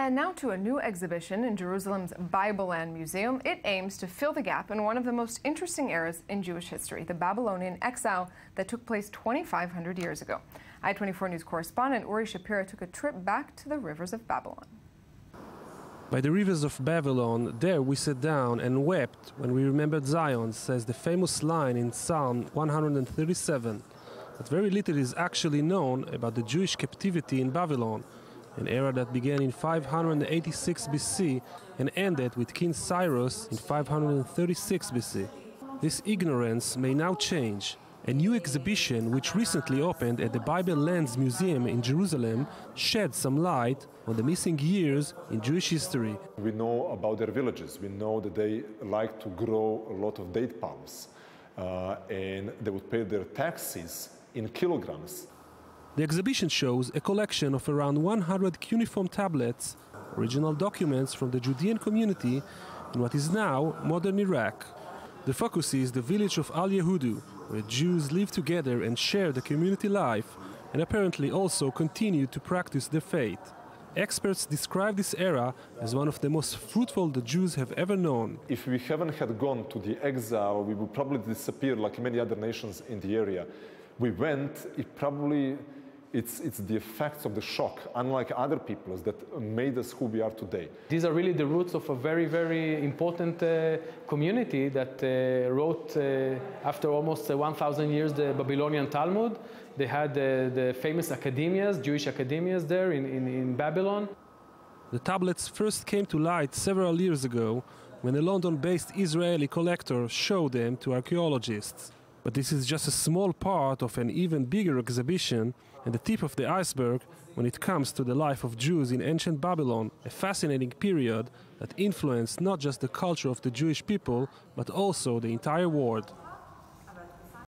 And now to a new exhibition in Jerusalem's Babylonian Museum. It aims to fill the gap in one of the most interesting eras in Jewish history, the Babylonian Exile that took place 2,500 years ago. I-24 News correspondent Uri Shapira took a trip back to the rivers of Babylon. By the rivers of Babylon, there we sat down and wept when we remembered Zion, says the famous line in Psalm 137. But very little is actually known about the Jewish captivity in Babylon, an era that began in 586 BC and ended with King Cyrus in 536 BC. This ignorance may now change. A new exhibition, which recently opened at the Babylonian Museum in Jerusalem, sheds some light on the missing years in Jewish history. We know about their villages. We know that they like to grow a lot of date palms, and they would pay their taxes in kilograms. The exhibition shows a collection of around 100 cuneiform tablets, original documents from the Judean community in what is now modern Iraq. The focus is the village of Al Yehudu, where Jews live together and share the community life, and apparently also continue to practice their faith. Experts describe this era as one of the most fruitful the Jews have ever known. If we haven't had gone to the exile, we would probably disappear like many other nations in the area. We went, it's the effects of the shock, unlike other peoples, that made us who we are today. These are really the roots of a very, very important community that wrote, after almost 1,000 years, the Babylonian Talmud. They had the famous academias, Jewish academias there in Babylon. The tablets first came to light several years ago when a London-based Israeli collector showed them to archaeologists. But this is just a small part of an even bigger exhibition and the tip of the iceberg when it comes to the life of Jews in ancient Babylon, a fascinating period that influenced not just the culture of the Jewish people, but also the entire world.